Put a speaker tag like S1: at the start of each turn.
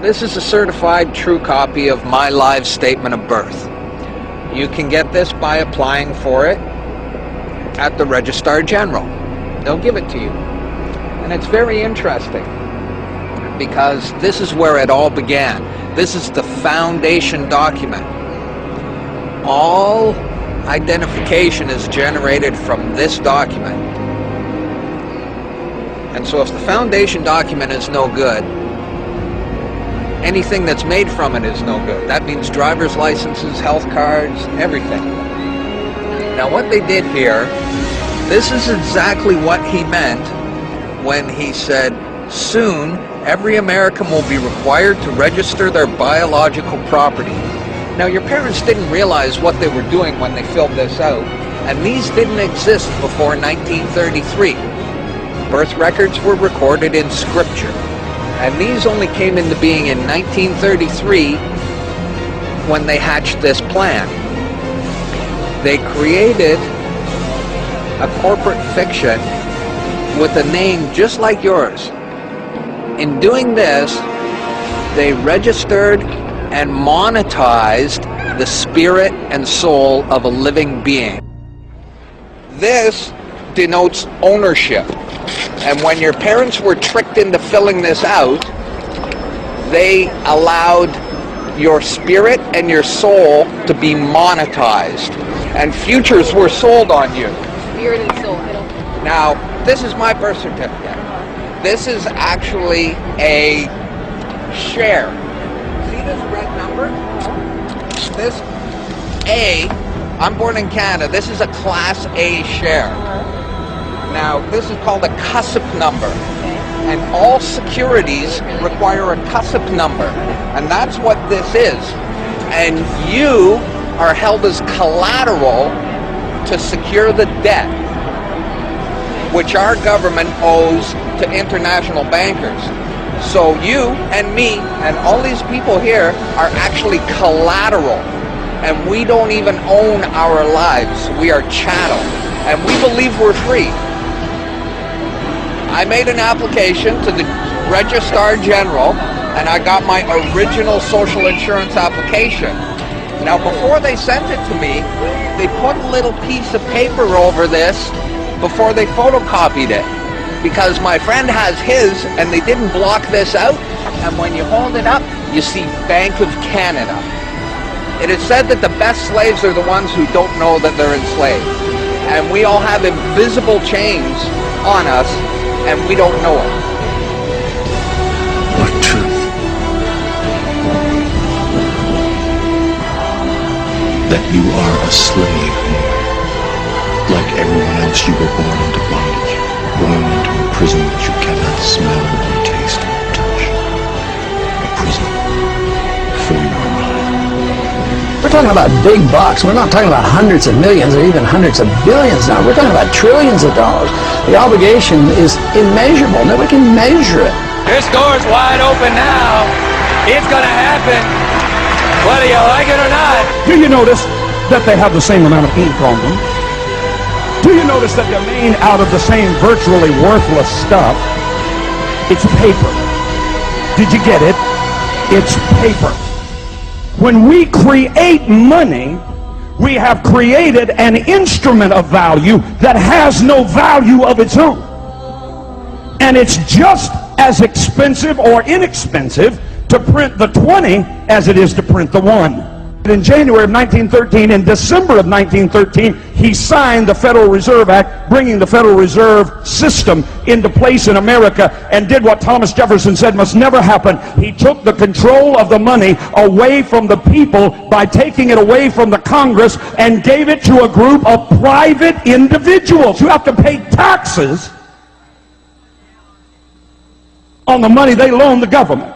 S1: This is a certified true copy of my live statement of birth. You can get this by applying for it at the Registrar General. They'll give it to you. And it's very interesting because this is where it all began. This is the foundation document. All identification is generated from this document. And so if the foundation document is no good, anything that's made from it is no good. That means driver's licenses, health cards, everything. Now what they did here, this is exactly what he meant when he said, soon every American will be required to register their biological property. Now your parents didn't realize what they were doing when they filled this out, and these didn't exist before 1933. Birth records were recorded in scripture. And these only came into being in 1933 when they hatched this plan. They created a corporate fiction with a name just like yours. In doing this, they registered and monetized the spirit and soul of a living being. This denotes ownership. And when your parents were tricked into filling this out, they allowed your spirit and your soul to be monetized. And futures were sold on you.
S2: Spirit and soul.
S1: Now, this is my birth certificate. This is actually a share. See this red number? This A, I'm born in Canada, this is a Class A share. Now, this is called a CUSIP number, and all securities require a CUSIP number, and that's what this is. And you are held as collateral to secure the debt, which our government owes to international bankers. So you and me and all these people here are actually collateral, and we don't even own our lives. We are chattel, and we believe we're free. I made an application to the Registrar General, and I got my original social insurance application. Now, before they sent it to me, they put a little piece of paper over this before they photocopied it, because my friend has his, and they didn't block this out, and when you hold it up, you see Bank of Canada. It is said that the best slaves are the ones who don't know that they're enslaved, and we all have invisible chains on us, and we don't know it.
S3: What truth? That you are a slave. Like everyone else, you were born into bondage, born into a prison that you cannot smell or taste or touch. A prison for your mind.
S4: We're talking about big bucks. We're not talking about hundreds of millions or even hundreds of billions now. We're talking about trillions of dollars. The obligation is immeasurable. Nobody can measure it.
S5: This door's wide open now. It's gonna happen, whether you like it or not.
S6: Do you notice that they have the same amount of ink on them? Do you notice that they're made out of the same virtually worthless stuff? It's paper. Did you get it? It's paper. When we create money, we have created an instrument of value that has no value of its own. And it's just as expensive or inexpensive to print the 20 as it is to print the 1. In January of 1913, in December of 1913, he signed the Federal Reserve Act, bringing the Federal Reserve System into place in America, and did what Thomas Jefferson said must never happen. He took the control of the money away from the people by taking it away from the Congress and gave it to a group of private individuals who have to pay taxes on the money they loan the government.